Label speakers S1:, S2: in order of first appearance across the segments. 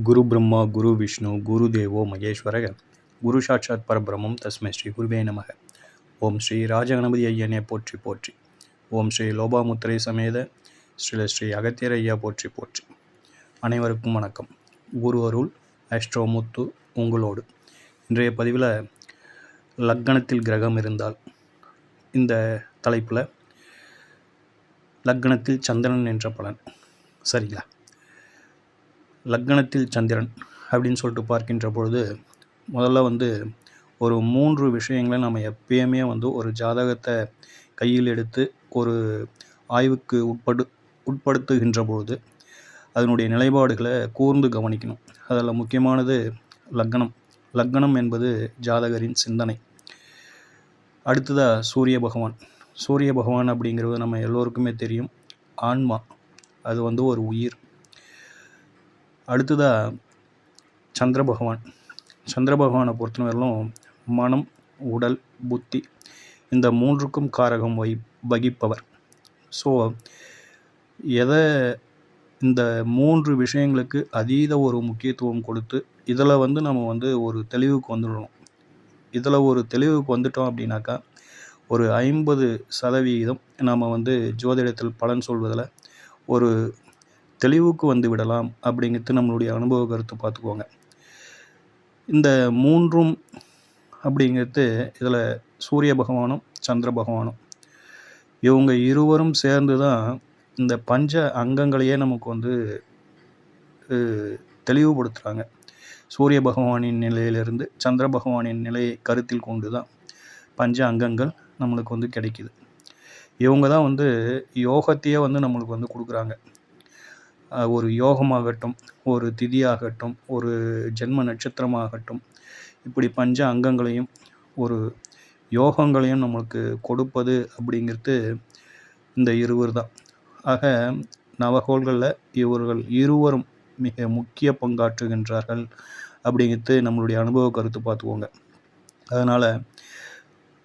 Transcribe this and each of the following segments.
S1: குரு பிரம்மா குரு விஷ்ணு குரு தேவோ மகேஸ்வரக குரு சாட்சாத் பரபிரம்மம் தஸ்மை ஸ்ரீ குருவே நமக. ஓம் ஸ்ரீ ராஜகணபதி ஐயனே போற்றி போற்றி. ஓம் ஸ்ரீ லோபாமுத்திரை சமேத ஸ்ரீ அகத்தியர் ஐயா போற்றி போற்றி. அனைவருக்கும் வணக்கம். குரு அருள் அஸ்ட்ரோமுத்து உங்களோடு. இன்றைய பதிவில் லக்னத்தில் கிரகம் இருந்தால் இந்த தலைப்பில் லக்னத்தில் சந்திரன் என்ற பலன். சரிங்களா? லக்னத்தில் சந்திரன் அப்படின்னு சொல்லிட்டு பார்க்கின்ற பொழுது முதல்ல ஒரு 3 விஷயங்களை நம்ம எப்பயுமே ஒரு ஜாதகத்தை கையில் எடுத்து ஒரு ஆய்வுக்கு உட்படுத்துகின்ற பொழுது அதனுடைய நிலைப்பாடுகளை கூர்ந்து கவனிக்கணும். அதில் முக்கியமானது லக்னம். லக்னம் என்பது ஜாதகரின் சிந்தனை. அடுத்ததாக சூரிய பகவான். சூரிய பகவான் அப்படிங்கிறது நம்ம எல்லோருக்குமே தெரியும், ஆன்மா. அது ஒரு உயிர். அடுத்ததாக சந்திர பகவான். சந்திர பகவானை பொறுத்தவரையிலும் மனம், உடல், புத்தி இந்த 3க்கும் காரகம் வகிப்பவர். ஸோ எதை இந்த 3 விஷயங்களுக்கு அதீத ஒரு முக்கியத்துவம் கொடுத்து இதில் நம்ம ஒரு தெளிவுக்கு வந்துடணும். இதில் ஒரு தெளிவுக்கு வந்துட்டோம் அப்படின்னாக்கா ஒரு 50% நாம் ஜோதிடத்தில் பலன் சொல்வதில் ஒரு தெளிவுக்கு வந்து விடலாம் அப்படிங்கிறது நம்மளுடைய அனுபவ கருத்து. பார்த்துக்கோங்க. இந்த 3ம் அப்படிங்கிறது இதில் சூரிய பகவானும் சந்திர பகவானும் இவங்க இருவரும் சேர்ந்து தான் இந்த பஞ்ச அங்கங்களையே நமக்கு தெளிவுபடுத்துகிறாங்க. சூரிய பகவானின் நிலையிலிருந்து சந்திர பகவானின் நிலையை கருத்தில் கொண்டு தான் பஞ்ச அங்கங்கள் நம்மளுக்கு கிடைக்குது. இவங்க தான் யோகத்தையே நம்மளுக்கு கொடுக்குறாங்க. ஒரு யோகமாகட்டும், ஒரு திதியாகட்டும், ஒரு ஜென்ம நட்சத்திரமாகட்டும், இப்படி பஞ்ச அங்கங்களையும் ஒரு யோகங்களையும் நம்மளுக்கு கொடுப்பது அப்படிங்கிறது இந்த இருவர் தான். ஆக நவகோள்களில் இவர்கள் இருவரும் மிக முக்கிய பங்காற்றுகின்றார்கள் அப்படிங்கிறது நம்மளுடைய அனுபவ கருத்து. பார்த்துக்கோங்க. அதனால்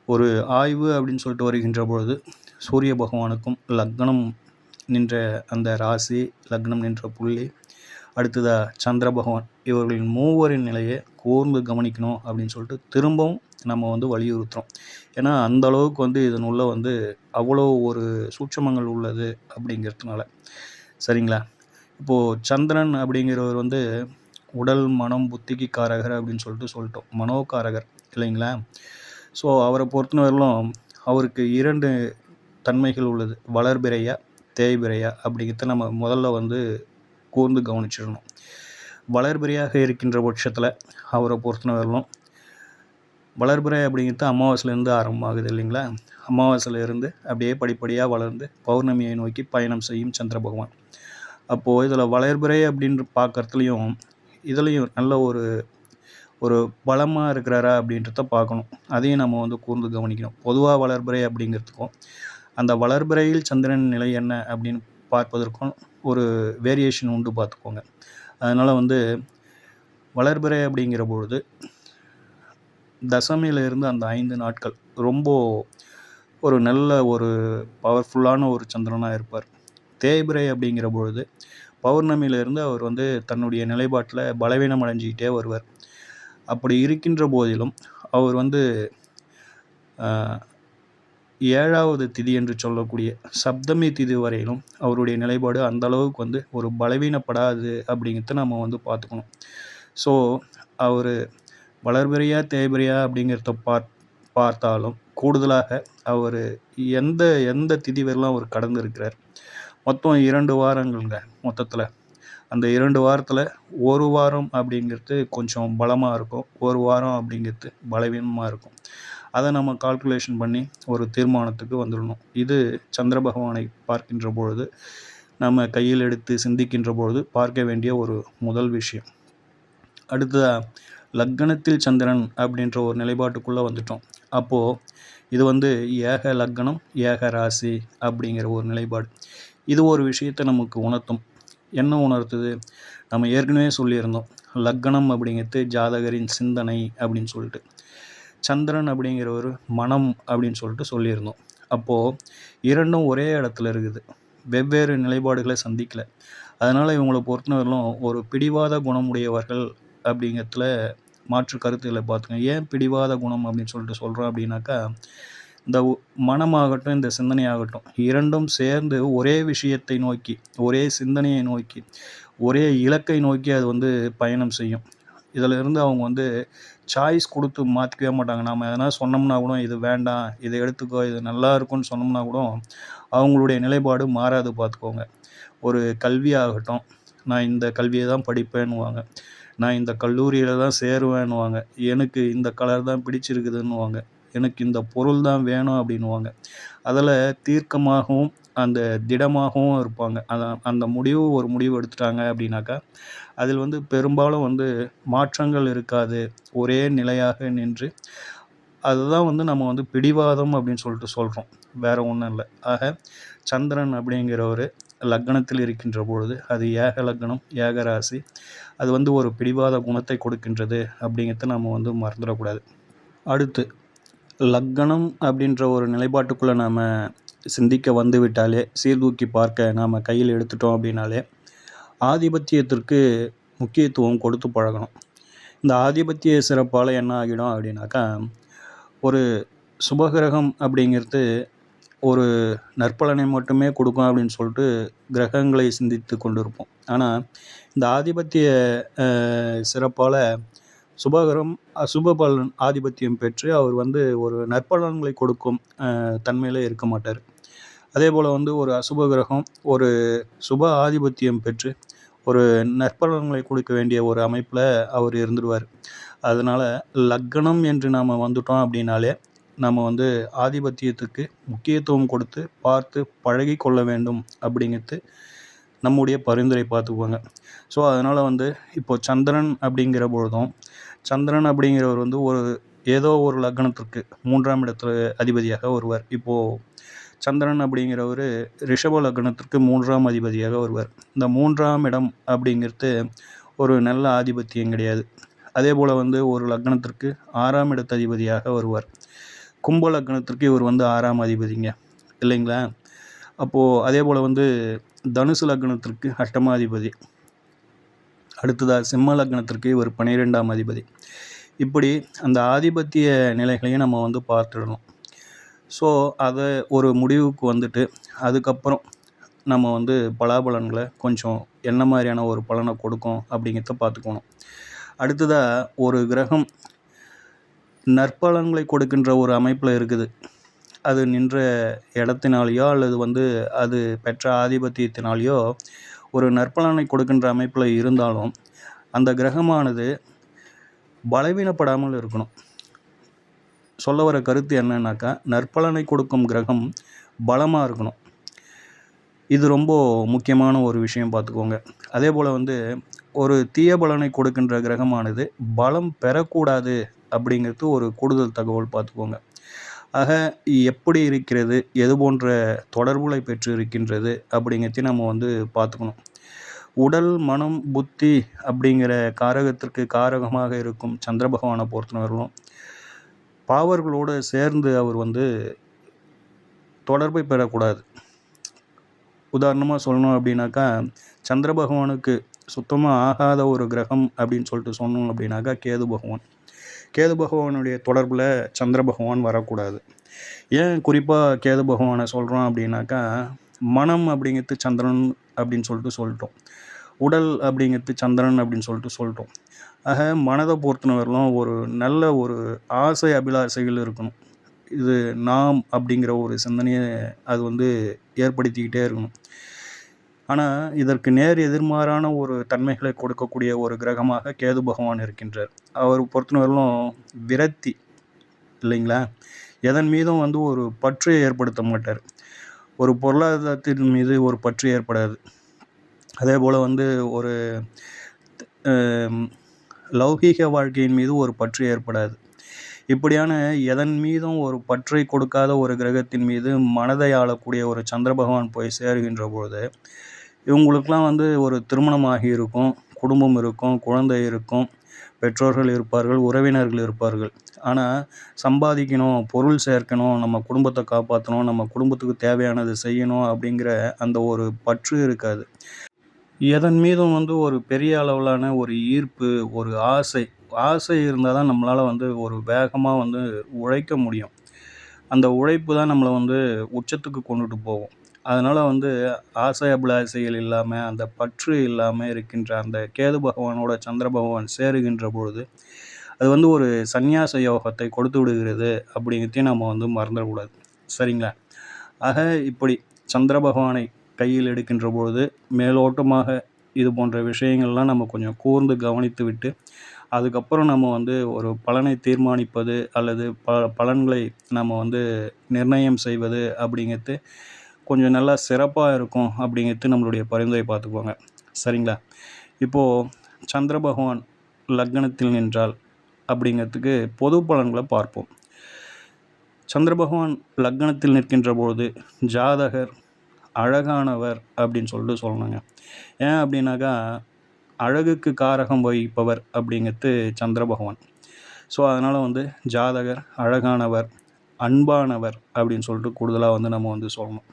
S1: ஒரு ஆய்வு அப்படின்னு சொல்லிட்டு வருகின்ற பொழுது சூரிய பகவானுக்கும் லக்னம் நின்ற அந்த ராசி, லக்னம் நின்ற புள்ளி, அடுத்ததாக சந்திர பகவான், இவர்களின் மூவரின் நிலையை கூர்ந்து கவனிக்கணும் அப்படின்னு சொல்லிட்டு திரும்பவும் நம்ம வலியுறுத்துகிறோம். ஏன்னா அந்த அளவுக்கு இதனுள்ள அவ்வளோ ஒரு சூட்சமங்கள் உள்ளது அப்படிங்கிறதுனால. சரிங்களா? இப்போது சந்திரன் அப்படிங்கிறவர் உடல், மனம், புத்திக்கு காரகர் அப்படின்னு சொல்லிட்டோம். மனோகாரகர் இல்லைங்களா? ஸோ அவரை பொறுத்தவரையிலும் அவருக்கு 2 தன்மைகள் உள்ளது. வளர்பிறையா, தேய்பிறையா அப்படிங்கிறத நம்ம முதல்ல கூர்ந்து கவனிச்சிடணும். வளர்பிறையாக இருக்கின்ற பட்சத்தில் அவரை பொறுத்தவரையிலும் வளர்பிறை அப்படிங்கிறது அமாவாசையிலேருந்து ஆரம்பமாகுது இல்லைங்களா? அமாவாசையிலேருந்து அப்படியே படிப்படியாக வளர்ந்து பௌர்ணமியை நோக்கி பயணம் செய்யும் சந்திர பகவான். அப்போது இதில் வளர்பிறை அப்படின்னு பார்க்குறதுலையும் இதுலேயும் நல்ல ஒரு பலமாக இருக்கிறாரா அப்படின்றத பார்க்கணும். அதையும் நம்ம கூர்ந்து கவனிக்கணும். பொதுவாக வளர்பிறை அப்படிங்கிறதுக்கும் அந்த வளர்பிறையில் சந்திரன் நிலை என்ன அப்படின்னு பார்ப்பதற்கும் ஒரு வேரியேஷன் உண்டு. பார்த்துக்கோங்க. அதனால் வளர்பிறை அப்படிங்கிற பொழுது தசமியிலிருந்து அந்த 5 நாட்கள் ரொம்ப ஒரு நல்ல ஒரு பவர்ஃபுல்லான ஒரு சந்திரனாக இருப்பார். தேய்பிறை அப்படிங்கிற பொழுது பௌர்ணமியிலிருந்து அவர் தன்னுடைய நிலைப்பாட்டில் பலவீனம் அடைஞ்சிக்கிட்டே வருவார். அப்படி இருக்கின்ற போதிலும் அவர் 7வது திதி என்று சொல்லக்கூடிய சப்தமி திதி வரையிலும் அவருடைய நிலைப்பாடு அந்த அளவுக்கு ஒரு பலவீனப்படாது அப்படிங்கிறத நம்ம பார்த்துக்கணும். ஸோ அவர் வளர்பிறையா தேய்பிறையா அப்படிங்கிறத பார்த்தாலும் கூடுதலாக அவர் எந்த திதி வரையிலும் அவர் கடந்து இருக்கிறார். மொத்தம் 2 வாரங்கள்ங்க. மொத்தத்தில் அந்த 2 வாரத்தில் 1 வாரம் அப்படிங்கிறது கொஞ்சம் பலமாக இருக்கும், 1 வாரம் அப்படிங்கிறது பலவீனமாக இருக்கும். அதை நம்ம கால்குலேஷன் பண்ணி ஒரு தீர்மானத்துக்கு வந்துடணும். இது சந்திர பகவானை பார்க்கின்ற பொழுது நம்ம கையில் எடுத்து சிந்திக்கின்ற பொழுது பார்க்க வேண்டிய ஒரு முதல் விஷயம். அடுத்ததாக லக்னத்தில் சந்திரன் அப்படின்ற ஒரு நிலைப்பாட்டுக்குள்ளே வந்துட்டோம். அப்போது இது ஏக லக்னம் ஏக ராசி அப்படிங்கிற ஒரு நிலைப்பாடு. இது ஒரு விஷயத்தை நமக்கு உணர்த்தும். என்ன உணர்த்துது? நம்ம ஏற்கனவே சொல்லியிருந்தோம், லக்னம் அப்படிங்கிறது ஜாதகரின் சிந்தனை அப்படின்னு சொல்லிட்டு, சந்திரன் அப்படிங்கிற ஒரு மனம் அப்படின்னு சொல்லிட்டு சொல்லியிருந்தோம். அப்போது 2ம் ஒரே இடத்துல இருக்குது, வெவ்வேறு நிலைப்பாடுகளை சந்திக்கலை. அதனால் இவங்கள பொறுத்தவரையிலும் ஒரு பிடிவாத குணமுடையவர்கள் அப்படிங்கிறதுல மாற்று கருத்துக்களை பார்த்துங்க. ஏன் பிடிவாத குணம் அப்படின்னு சொல்லிட்டு சொல்கிறோம் அப்படின்னாக்கா, இந்த மனமாகட்டும், இந்த சிந்தனையாகட்டும் 2ம் சேர்ந்து ஒரே விஷயத்தை நோக்கி, ஒரே சிந்தனையை நோக்கி, ஒரே இலக்கை நோக்கி அது வந்து பயணம் செய்யும். இதிலிருந்து அவங்க வந்து சாய்ஸ் கொடுத்து மாற்றிக்கவே மாட்டாங்க. நாம் எதனா சொன்னோம்னா கூட இது வேண்டாம், இதை எடுத்துக்கோ, இது நல்லா இருக்கும்னு சொன்னோம்னா கூட அவங்களுடைய நிலைப்பாடு மாறாது பார்த்துக்கோங்க. ஒரு கல்வியாகட்டும், நான் இந்த கல்வியை தான் படிப்பேன்னுவாங்க, நான் இந்த கல்லூரியில் தான் சேருவேன்னுவாங்க, எனக்கு இந்த கலர் தான் பிடிச்சிருக்குதுன்னுவாங்க, எனக்கு இந்த பொருள் தான் வேணும் அப்படின்னுவாங்க. அதில் தீர்க்கமாகவும் அந்த திடமாகவும் இருப்பாங்க. அந்த முடிவு ஒரு முடிவு எடுத்துட்டாங்க அப்படின்னாக்கா, அதில் வந்து பெரும்பாலும் வந்து மாற்றங்கள் இருக்காது. ஒரே நிலையாக நின்று அதுதான் வந்து நம்ம வந்து பிடிவாதம் அப்படின்னு சொல்லிட்டு சொல்கிறோம். வேற ஒன்றும் இல்லை. ஆக சந்திரன் அப்படிங்கிறவர் லக்னத்தில் இருக்கின்ற பொழுது அது ஏக லக்னம், ஏக ராசி. அது வந்து ஒரு பிடிவாத குணத்தை கொடுக்கின்றது அப்படிங்கிறத நம்ம வந்து மறந்துடக்கூடாது. அடுத்து லக்னம் அப்படின்ற ஒரு நிலைப்பாட்டுக்குள்ளே நாம் சிந்திக்க வந்து விட்டாலே, சீர்தூக்கி பார்க்க நாம் கையில் எடுத்துட்டோம் அப்படின்னாலே, ஆதிபத்தியத்திற்கு முக்கியத்துவம் கொடுத்து பழகணும். இந்த ஆதிபத்திய சிறப்பால் என்ன ஆகிடும் அப்படின்னாக்கா, ஒரு சுபகிரகம் அப்படிங்கிறது ஒரு நற்பலனை மட்டுமே கொடுக்கும் அப்படின்னு சொல்லிட்டு கிரகங்களை சிந்தித்து கொண்டு இருப்போம். ஆனால் இந்த ஆதிபத்திய சிறப்பால் சுபகிரகம் அசுப பலன் ஆதிபத்தியம் பெற்று அவர் வந்து ஒரு நற்பலன்களை கொடுக்கும் தன்மையில் இருக்க மாட்டார். அதே போல் வந்து ஒரு அசுப கிரகம் ஒரு சுப ஆதிபத்தியம் பெற்று ஒரு நற்பலன்களை கொடுக்க வேண்டிய ஒரு அமைப்பில் அவர் இருந்துடுவார். அதனால் லக்னம் என்று நாம் வந்துட்டோம் அப்படின்னாலே நம்ம வந்து ஆதிபத்தியத்துக்கு முக்கியத்துவம் கொடுத்து பார்த்து பழகி கொள்ள வேண்டும் அப்படிங்கிறது நம்முடைய பரிந்துரை பார்த்துக்குவாங்க. ஸோ அதனால் வந்து இப்போது சந்திரன் அப்படிங்கிற பொழுதும், சந்திரன் அப்படிங்கிறவர் வந்து ஏதோ ஒரு லக்னத்திற்கு 3ஆம் இடத்துல அதிபதியாக வருவார். இப்போது சந்திரன் அப்படிங்கிறவர் ரிஷப லக்னத்திற்கு 3ஆம் அதிபதியாக வருவார். இந்த 3ஆம் இடம் அப்படிங்கிறது ஒரு நல்ல ஆதிபத்தியம் கிடையாது. அதே போல் வந்து ஒரு லக்னத்திற்கு 6ஆம் இடத்து அதிபதியாக வருவார். கும்ப லக்னத்திற்கு இவர் வந்து 6ஆம் அதிபதிங்க இல்லைங்களா? அப்போது அதே போல் வந்து தனுசு லக்னத்திற்கு 8ஆம் அடுத்ததாக சிம்ம லக்னத்திற்கு இவர் 12ஆம் அதிபதி. இப்படி அந்த ஆதிபத்திய நிலைகளையும் நம்ம வந்து பார்த்துடணும். ஸோ அதை ஒரு முடிவுக்கு வந்துட்டு அதுக்கப்புறம் நம்ம வந்து பலாபலன்களை கொஞ்சம் என்ன மாதிரியான ஒரு பலனை கொடுக்கும் அப்படிங்கிறத பார்த்துக்கணும். அடுத்ததாக ஒரு கிரகம் நற்பலன்களை கொடுக்கின்ற ஒரு அமைப்பில் இருக்குது. அது நின்ற இடத்தினாலேயோ அல்லது வந்து அது பெற்ற ஆதிபத்தியத்தினாலேயோ ஒரு நற்பலனை கொடுக்கின்ற அமைப்பில் இருந்தாலும் அந்த கிரகமானது பலவீனப்படாமல் இருக்கணும். சொல்ல வர கருத்து என்னன்னாக்கா, நற்பலனை கொடுக்கும் கிரகம் பலமாக இருக்கணும். இது ரொம்ப முக்கியமான ஒரு விஷயம் பார்த்துக்கோங்க. அதே போல் வந்து ஒரு தீய பலனை கொடுக்கின்ற கிரகமானது பலம் பெறக்கூடாது அப்படிங்கிறது ஒரு கூடுதல் தகவல் பார்த்துக்கோங்க. ஆக எப்படி இருக்கிறது, எது போன்ற தொடர்புகளை பெற்று இருக்கின்றது அப்படிங்கிறதையும் நம்ம வந்து பார்த்துக்கணும். உடல், மனம், புத்தி அப்படிங்கிற காரகத்திற்கு காரகமாக இருக்கும் சந்திர பகவானை பொறுத்தவரையிலும் பாவர்களோடு சேர்ந்து அவர் வந்து தொடர்பை பெறக்கூடாது. உதாரணமாக சொல்லணும் அப்படின்னாக்கா, சந்திர பகவானுக்கு சுத்தமாக ஆகாத ஒரு கிரகம் அப்படின்னு சொல்லிட்டு சொன்னோம் அப்படின்னாக்கா கேது பகவான். கேது பகவானுடைய தொடர்பில் சந்திர பகவான் வரக்கூடாது. ஏன் குறிப்பாக கேது பகவானை சொல்கிறோம் அப்படின்னாக்கா, மனம் அப்படிங்கிறது சந்திரன் அப்படின்னு சொல்லிட்டோம். உடல் அப்படிங்கிறது சந்திரன் அப்படின்னு சொல்லிட்டோம். ஆக மனதை பொறுத்தவரையிலும் ஒரு நல்ல ஒரு ஆசை அபிலாசைகள் இருக்கணும். இது நாம் அப்படிங்கிற ஒரு சிந்தனையை அது வந்து ஏற்படுத்திக்கிட்டே இருக்கணும். ஆனால் இதற்கு நேர் எதிர்மாறான ஒரு தன்மைகளை கொடுக்கக்கூடிய ஒரு கிரகமாக கேது பகவான் இருக்கின்றார். அவர் பொறுத்தவரையிலும் விரக்தி இல்லைங்களா, எதன் மீதும் வந்து ஒரு பற்றை ஏற்படுத்த மாட்டார். ஒரு பொருளாதாரத்தின் மீது ஒரு பற்று ஏற்படாது. அதே போல் வந்து ஒரு லௌகீக வாழ்க்கையின் மீது ஒரு பற்று ஏற்படாது. இப்படியான எதன் மீதும் ஒரு பற்றை கொடுக்காத ஒரு கிரகத்தின் மீது மனதை ஆளக்கூடிய ஒரு சந்திர பகவான் போய் சேருகின்ற பொழுது இவங்களுக்கெல்லாம் வந்து ஒரு திருமணமாகி இருக்கும், குடும்பம் இருக்கும், குழந்தை இருக்கும், பெற்றோர்கள் இருப்பார்கள், உறவினர்கள் இருப்பார்கள். ஆனால் சம்பாதிக்கணும், பொருள் சேர்க்கணும், நம்ம குடும்பத்தை காப்பாற்றணும், நம்ம குடும்பத்துக்கு தேவையானது செய்யணும் அப்படிங்கிற அந்த ஒரு பற்று இருக்காது. எதன் மீதும் வந்து ஒரு பெரிய அளவிலான ஒரு ஈர்ப்பு, ஒரு ஆசை இருந்தால் தான் நம்மளால் வந்து ஒரு வேகமாக வந்து உழைக்க முடியும். அந்த உழைப்பு தான் நம்மளை வந்து உச்சத்துக்கு கொண்டுட்டு போகும். அதனால் வந்து ஆசை அபிலாசைகள் இல்லாமல், அந்த பற்று இல்லாமல் இருக்கின்ற அந்த கேது பகவானோட சந்திர பகவான் சேருகின்ற பொழுது அது வந்து ஒரு சந்நியாச யோகத்தை கொடுத்து விடுகிறது அப்படிங்கிறதையும் நம்ம வந்து மறந்துடக்கூடாது. சரிங்களா? ஆக இப்படி சந்திர பகவானை கையில் எடுக்கின்ற பொழுது மேலோட்டமாக இது போன்ற விஷயங்கள்லாம் நம்ம கொஞ்சம் கூர்ந்து கவனித்து விட்டு அதுக்கப்புறம் நம்ம வந்து ஒரு பலனை தீர்மானிப்பது அல்லது பலன்களை நம்ம வந்து நிர்ணயம் செய்வது அப்படிங்கிறது கொஞ்சம் நல்லா சிறப்பாக இருக்கும் அப்படிங்கிறது நம்மளுடைய பரிந்துரை பார்த்துக்குவாங்க. சரிங்களா? இப்போது சந்திர பகவான் லக்னத்தில் நின்றால் அப்படிங்கிறதுக்கு பொது பலன்களை பார்ப்போம். சந்திர பகவான் லக்னத்தில் நிற்கின்ற பொழுது ஜாதகர் அழகானவர் அப்படின்னு சொல்லிட்டு சொல்லணுங்க. ஏன் அப்படின்னாக்கா அழகுக்கு காரகம் வகிப்பவர் அப்படிங்கிறது சந்திர பகவான். ஸோ அதனால் வந்து ஜாதகர் அழகானவர், அன்பானவர் அப்படின்னு சொல்லிட்டு கூடுதலாக வந்து நம்ம வந்து சொல்லணும்.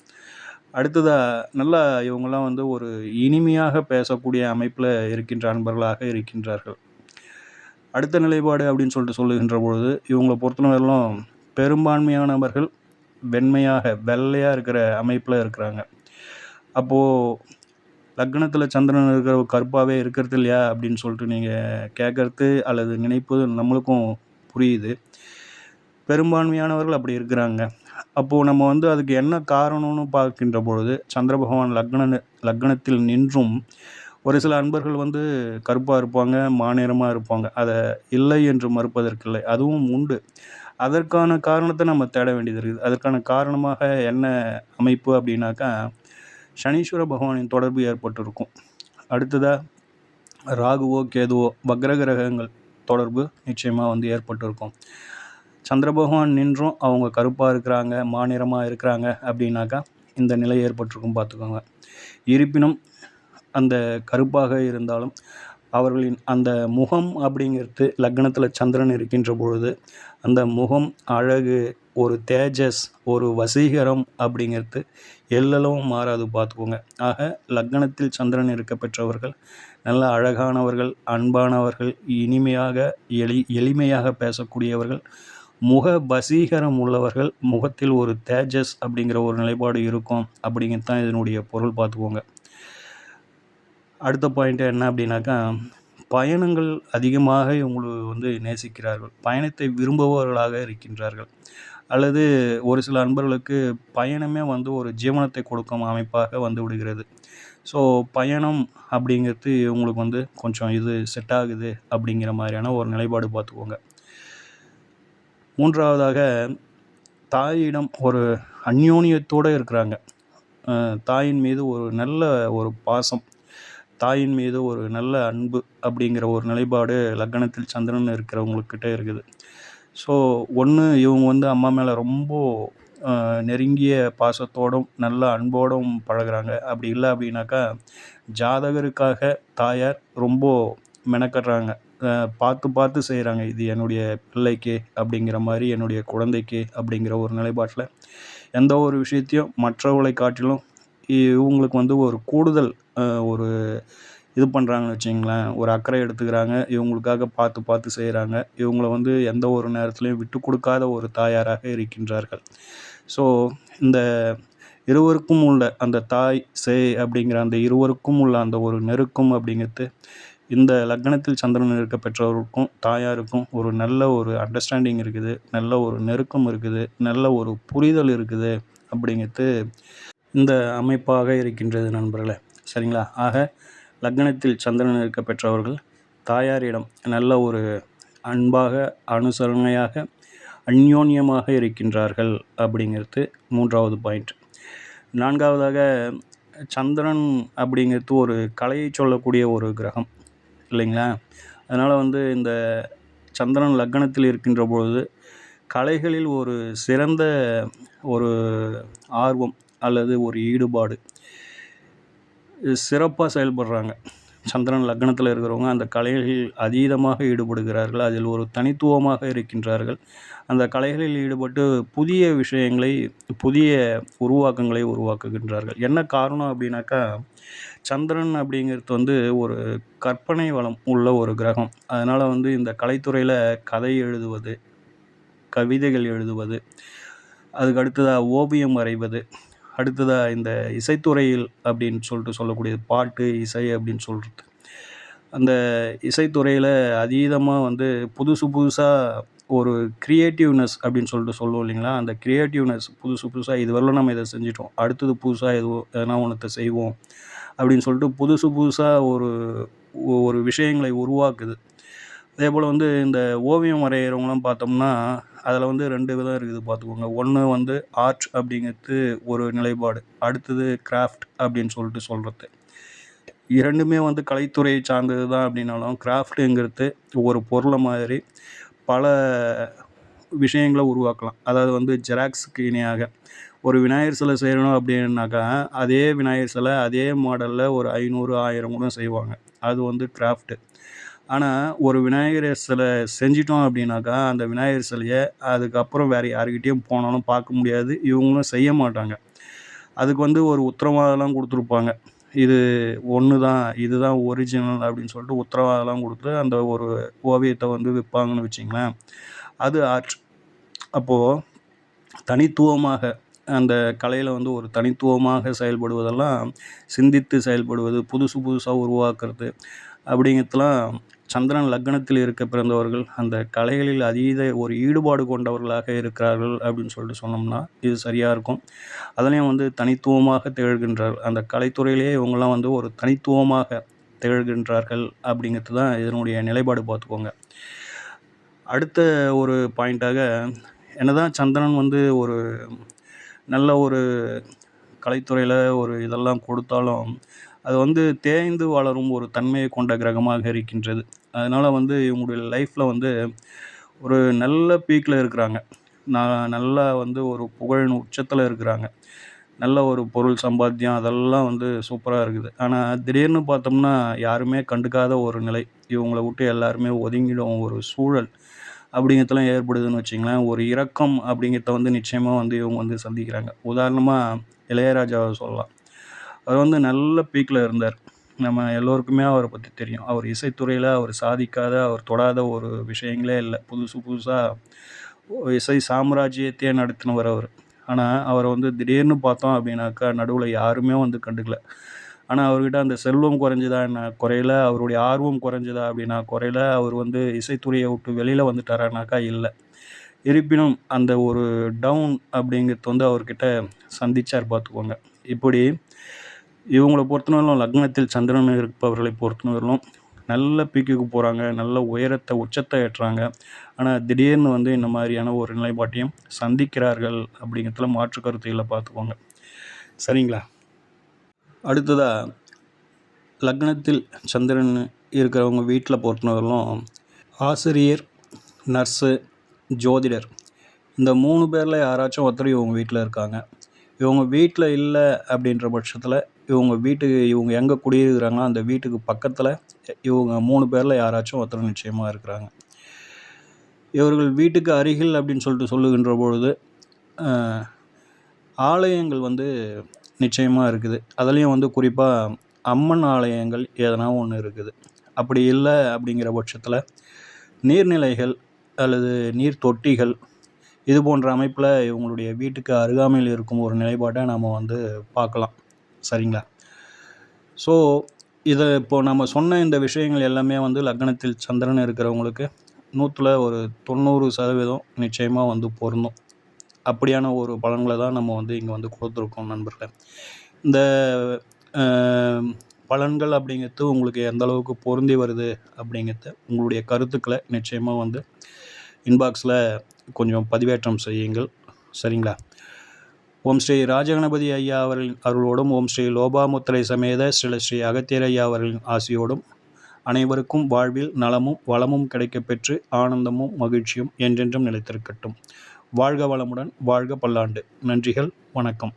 S1: அடுத்ததாக நல்லா இவங்கெல்லாம் வந்து ஒரு இனிமையாக பேசக்கூடிய அமைப்பில் இருக்கின்ற அன்பர்களாக இருக்கின்றார்கள். அடுத்த நிலைப்பாடு அப்படின்னு சொல்லிட்டு சொல்லுகின்ற பொழுது இவங்களை பொறுத்தவரையிலும் பெரும்பான்மையானவர்கள் வெள்ளையாக இருக்கிற அமைப்பில் இருக்கிறாங்க. அப்போது லக்னத்தில் சந்திரன் இருக்கிற கருப்பாகவே இருக்கிறது இல்லையா அப்படின்னு சொல்லிட்டு நீங்கள் கேட்குறது அல்லது நினைப்பது நம்மளுக்கும் புரியுது. பெரும்பான்மையானவர்கள் அப்படி இருக்கிறாங்க. அப்போது நம்ம வந்து அதுக்கு என்ன காரணம்னு பார்க்கின்ற பொழுது சந்திர பகவான் லக்னத்தில் நின்றும் ஒரு சில அன்பர்கள் வந்து கருப்பாக இருப்பாங்க, மாநிறமாக இருப்பாங்க. அதை இல்லை என்று மறுப்பதற்கில்லை, அதுவும் உண்டு. அதற்கான காரணத்தை நம்ம தேட வேண்டியது இருக்குது. அதற்கான காரணமாக என்ன அமைப்பு அப்படின்னாக்கா சனீஸ்வர பகவானின் தொடர்பு ஏற்பட்டிருக்கும். அடுத்ததாக ராகுவோ கேதுவோ வக்ர கிரகங்கள் தொடர்பு நிச்சயமாக வந்து ஏற்பட்டிருக்கும். சந்திர பகவான் நின்றும் அவங்க கருப்பாக இருக்கிறாங்க, மாநிறமாக இருக்கிறாங்க அப்படின்னாக்கா இந்த நிலை ஏற்பட்டிருக்கும் பார்த்துக்கோங்க. இருப்பினும் அந்த கருப்பாக இருந்தாலும் அவர்களின் அந்த முகம் அப்படிங்கிறது லக்னத்தில் சந்திரன் இருக்கின்ற பொழுது அந்த முகம் அழகு, ஒரு தேஜஸ், ஒரு வசீகரம் அப்படிங்கிறது எல்லளவும் மாறாது பார்த்துக்கோங்க. ஆக லக்னத்தில் சந்திரன் இருக்க பெற்றவர்கள் நல்ல அழகானவர்கள், அன்பானவர்கள், எளிமையாக பேசக்கூடியவர்கள், முக வசீகரம் உள்ளவர்கள், முகத்தில் ஒரு தேஜஸ் அப்படிங்கிற ஒரு நிலைப்பாடு இருக்கும் அப்படிங்கிறது தான் இதனுடைய பொருள் பார்த்துக்கோங்க. அடுத்த பாயிண்ட் என்ன அப்படின்னாக்கா பயணங்கள் அதிகமாக இவங்களுக்கு வந்து நேசிக்கிறார்கள், பயணத்தை விரும்புபவர்களாக இருக்கின்றார்கள். அல்லது ஒரு சில அன்பர்களுக்கு பயணமே வந்து ஒரு ஜீவனத்தை கொடுக்கும் அமைப்பாக வந்து விடுகிறது. ஸோ பயணம் அப்படிங்கிறது இவங்களுக்கு வந்து கொஞ்சம் இது செட் ஆகுது அப்படிங்கிற மாதிரியான ஒரு நிலைப்பாடு பார்த்துக்கோங்க. மூன்றாவதாக தாயிடம் ஒரு அந்யோன்யத்தோடு இருக்கிறாங்க. தாயின் மீது ஒரு நல்ல ஒரு பாசம், தாயின் மீது ஒரு நல்ல அன்பு அப்படிங்கிற ஒரு நிலைப்பாடு லக்னத்தில் சந்திரன் இருக்கிறவங்கக்கிட்ட இருக்குது. ஸோ ஒன்று இவங்க வந்து அம்மா மேலே ரொம்ப நெருங்கிய பாசத்தோடும் நல்ல அன்போடும் பழகுறாங்க. அப்படி இல்லை அப்படின்னாக்கா ஜாதகருக்காக தாயார் ரொம்ப மெனக்கடுறாங்க, பார்த்து செய்கிறாங்க. இது என்னுடைய பிள்ளைக்கு அப்படிங்கிற மாதிரி, என்னுடைய குழந்தைக்கு அப்படிங்கிற ஒரு நிலைப்பாட்டில் எந்த ஒரு விஷயத்தையும் மற்றவர்களை காட்டிலும் இவங்களுக்கு வந்து ஒரு கூடுதல் ஒரு இது பண்ணுறாங்கன்னு வச்சிங்களேன், ஒரு அக்கறை எடுத்துக்கிறாங்க. இவங்களுக்காக பார்த்து செய்கிறாங்க. இவங்கள வந்து எந்த ஒரு நேரத்துலையும் விட்டு கொடுக்காத ஒரு தாயாராக இருக்கின்றார்கள். ஸோ இந்த இருவருக்கும் உள்ள அந்த தாய் சேய் அப்படிங்கிற அந்த இருவருக்கும் உள்ள அந்த ஒரு நெருக்கம் அப்படிங்கிறது இந்த லக்னத்தில் சந்திரன் இருக்க பெற்றவருக்கும் தாயாருக்கும் ஒரு நல்ல ஒரு அண்டர்ஸ்டாண்டிங் இருக்குது, நல்ல ஒரு நெருக்கம் இருக்குது, நல்ல ஒரு புரிதல் இருக்குது அப்படிங்கிறது இந்த அமைப்பாக இருக்கின்றது நண்பர்களே. சரிங்களா? ஆக லக்னத்தில் சந்திரன் இருக்க பெற்றவர்கள் தாயாரிடம் நல்ல ஒரு அன்பாக, அனுசரணையாக, அந்யோன்யமாக இருக்கின்றார்கள் அப்படிங்கிறது மூன்றாவது பாயிண்ட். நான்காவதாக சந்திரன் அப்படிங்கிறது ஒரு கலையை சொல்லக்கூடிய ஒரு கிரகம் இல்லைங்களா? அதனால் வந்து இந்த சந்திரன் லக்னத்தில் இருக்கின்ற பொழுது கலைகளில் ஒரு சிறந்த ஒரு ஆர்வம் அல்லது ஒரு ஈடுபாடு, சிறப்பாக செயல்படுறாங்க. சந்திரன் லக்னத்தில் இருக்கிறவங்க அந்த கலைகளில் அதீதமாக ஈடுபடுகிறார்கள். அதில் ஒரு தனித்துவமாக இருக்கின்றார்கள். அந்த கலைகளில் ஈடுபட்டு புதிய விஷயங்களை, புதிய உருவாக்கங்களை உருவாக்குகின்றார்கள். என்ன காரணம் அப்படின்னாக்கா, சந்திரன் அப்படிங்கிறது வந்து ஒரு கற்பனை வளம் உள்ள ஒரு கிரகம். அதனால் வந்து இந்த கலைத்துறையில் கதை எழுதுவது, கவிதைகள் எழுதுவது, அதுக்கு அடுத்ததாக ஓவியம் வரைவது, அடுத்ததாக இந்த இசைத்துறையில் அப்படின்னு சொல்லக்கூடியது பாட்டு, இசை அப்படின்னு சொல்கிறது. அந்த இசைத்துறையில் அதீதமாக வந்து புதுசாக ஒரு கிரியேட்டிவ்னஸ் அப்படின்னு சொல்லுவோம் இல்லைங்களா? அந்த கிரியேட்டிவ்னஸ் புதுசாக இதுவரையிலும் நம்ம இதை செஞ்சிட்டோம், அடுத்தது புதுசாக எதனா ஒன்றத்தை செய்வோம் அப்படின்னு சொல்லிட்டு புதுசாக ஒரு விஷயங்களை உருவாக்குது. அதேபோல் வந்து இந்த ஓவியம் வரைகிறவங்களாம் பார்த்தோம்னா, அதில் வந்து 2 விதம் இருக்குது பார்த்துக்கோங்க. ஒன்று வந்து ஆர்ட் அப்படிங்கிறது ஒரு நிலைப்பாடு, அடுத்தது கிராஃப்ட் அப்படின்னு சொல்கிறது. இரண்டுமே வந்து கலைத்துறையை சார்ந்தது தான் அப்படின்னாலும், கிராஃப்ட்டுங்கிறது ஒரு பொருளை மாதிரி பல விஷயங்களை உருவாக்கலாம். அதாவது வந்து ஜெராக்ஸுக்கு இணையாக ஒரு விநாயகர் சிலை செய்யணும் அப்படின்னாக்கா, அதே விநாயகர் சிலை அதே மாடலில் ஒரு 500, 1000 கூட செய்வாங்க. அது வந்து கிராஃப்ட்டு. ஆனால் ஒரு விநாயகர் சிலை செஞ்சிட்டோம் அப்படின்னாக்கா, அந்த விநாயகர் சிலையை அதுக்கப்புறம் வேறு யாருக்கிட்டேயும் போனாலும் பார்க்க முடியாது, இவங்களும் செய்ய மாட்டாங்க. அதுக்கு வந்து ஒரு உத்தரவாதம்லாம் கொடுத்துருப்பாங்க. இது ஒன்று தான், இதுதான் ஒரிஜினல் அப்படின்னு சொல்லிட்டு உத்தரவாதம்லாம் கொடுத்து அந்த ஒரு ஓவியத்தை வந்து விற்பாங்கன்னு வச்சிங்களேன். அது ஆர்ட். அப்போது தனித்துவமாக அந்த கலையில் வந்து ஒரு தனித்துவமாக செயல்படுவதெல்லாம், சிந்தித்து செயல்படுவது, புதுசாக உருவாக்குறது அப்படிங்கிறதுலாம் சந்திரன் லக்னத்தில் இருக்க பிறந்தவர்கள் அந்த கலைகளில் அதீத ஒரு ஈடுபாடு கொண்டவர்களாக இருக்கிறார்கள் அப்படின்னு சொல்லிட்டு சொன்னோம்னா இது சரியாக இருக்கும். அதுலேயும் வந்து தனித்துவமாக திகழ்கின்றார்கள். அந்த கலைத்துறையிலேயே இவங்கெல்லாம் வந்து ஒரு தனித்துவமாக திகழ்கின்றார்கள் அப்படிங்கிறது தான் இதனுடைய நிலைப்பாடு பார்த்துக்கோங்க. அடுத்த ஒரு பாயிண்ட்டாக, என்னதான் சந்திரன் வந்து ஒரு நல்ல ஒரு கலைத்துறையில் ஒரு இதெல்லாம் கொடுத்தாலும், அது வந்து தேய்ந்து வளரும் ஒரு தன்மையை கொண்ட கிரகமாக இருக்கின்றது. அதனால் வந்து இவங்களுடைய லைஃப்பில் வந்து ஒரு நல்ல பீக்கில் இருக்கிறாங்க. நல்லா வந்து ஒரு புகழின் உச்சத்தில் இருக்கிறாங்க. நல்ல ஒரு பொருள் சம்பாத்தியம் அதெல்லாம் வந்து சூப்பராக இருக்குது. ஆனால் திடீர்னு பார்த்தோம்னா யாருமே கண்டுக்காத ஒரு நிலை. இவங்கள விட்டு எல்லாருமே ஒதுங்கிடும் ஒரு சூழல் அப்படிங்கிறதெல்லாம் ஏற்படுதுன்னு வச்சிங்களேன். ஒரு இரக்கம் அப்படிங்கிறத வந்து நிச்சயமாக வந்து இவங்க வந்து சந்திக்கிறாங்க. உதாரணமாக இளையராஜாவை சொல்லலாம். அவர் வந்து நல்ல பீக்கில் இருந்தார். நம்ம எல்லோருக்குமே அவரை பற்றி தெரியும். அவர் இசைத்துறையில் அவர் சாதிக்காத, அவர் தொடாத ஒரு விஷயங்களே இல்லை. புதுசாக இசை சாம்ராஜ்யத்தையே நடத்தினவர் அவர். ஆனால் அவரை வந்து திடீர்னு பார்த்தோம் அப்படின்னாக்கா நடுவில் யாருமே வந்து கண்டுக்கல. ஆனால் அவர்கிட்ட அந்த செல்வம் குறைஞ்சதா என்ன குறையல, அவருடைய ஆர்வம் குறைஞ்சதா அப்படின்னா குறையல, அவர் வந்து இசைத்துறையை விட்டு வெளியில் வந்துட்டாரானாக்கா இல்லை. இருப்பினும் அந்த ஒரு டவுன் அப்படிங்கிறது வந்து அவர்கிட்ட சந்திச்சார் பார்த்துக்கோங்க. இப்படி இவங்கள பொறுத்தவரையிலும் லக்னத்தில் சந்திரன் இருப்பவர்களை பொறுத்தவரையிலும் நல்ல பீக்குக்கு போகிறாங்க, நல்ல உச்சத்தை ஏற்றுறாங்க. ஆனால் திடீர்னு வந்து இந்த மாதிரியான ஒரு நிலைப்பாட்டையும் சந்திக்கிறார்கள் அப்படிங்கிறதுல மாற்று கருத்துக்களை பார்த்துக்கோங்க. சரிங்களா? அடுத்ததாக, லக்னத்தில் சந்திரன் இருக்கிறவங்க வீட்டில் பொறுத்தவரையிலும் ஆசிரியர், நர்ஸு, ஜோதிடர் இந்த 3 பேரில் யாராச்சும் ஒருத்தர் இவங்க வீட்டில் இருக்காங்க. இவங்க வீட்டில் இல்லை அப்படின்ற பட்சத்தில் இவங்க எங்கே குடியிருக்கிறாங்களோ அந்த வீட்டுக்கு பக்கத்தில் இவங்க 3 பேரில் யாராச்சும் ஒருத்தர் நிச்சயமாக இருக்கிறாங்க. இவர்கள் வீட்டுக்கு அருகில் அப்படின்னு சொல்லுகின்ற பொழுது ஆலயங்கள் வந்து நிச்சயமாக இருக்குது. அதுலேயும் வந்து குறிப்பாக அம்மன் ஆலயங்கள் எதனா ஒன்று இருக்குது. அப்படி இல்லை அப்படிங்கிற பட்சத்தில் நீர்நிலைகள் அல்லது நீர் தொட்டிகள் இது போன்ற அமைப்பில் இவங்களுடைய வீட்டுக்கு அருகாமையில் இருக்கும் ஒரு நிலைப்பாட்டை நம்ம வந்து பார்க்கலாம். சரிங்களா? ஸோ இதை இப்போது நம்ம சொன்ன இந்த விஷயங்கள் எல்லாமே வந்து லக்னத்தில் சந்திரன் இருக்கிறவங்களுக்கு 100ல் ஒரு 90% நிச்சயமாக வந்து பொருந்தும். அப்படியான ஒரு பலன்களை தான் நம்ம வந்து இங்கே வந்து கொடுத்துருக்கோம் நண்பர்களே. இந்த பலன்கள் அப்படிங்கிறது உங்களுக்கு எந்த அளவுக்கு பொருந்தி வருது அப்படிங்கிறத உங்களுடைய கருத்துக்களை நிச்சயமாக வந்து இன்பாக்ஸில் கொஞ்சம் பதிவேற்றம் செய்யுங்கள். சரிங்களா? ஓம் ஸ்ரீ ராஜகணபதி ஐயா அவர்களின் அருளோடும், ஓம் ஸ்ரீ லோபாமுத்திரை சமேத ஸ்ரீ அகத்தியர் ஐயா அவர்களின் ஆசியோடும் அனைவருக்கும் வாழ்வில் நலமும் வளமும் கிடைக்கப்பெற்று ஆனந்தமும் மகிழ்ச்சியும் என்றென்றும் நிலைத்திருக்கட்டும். வாழ்க வளமுடன், வாழ்க பல்லாண்டு. நன்றிகள், வணக்கம்.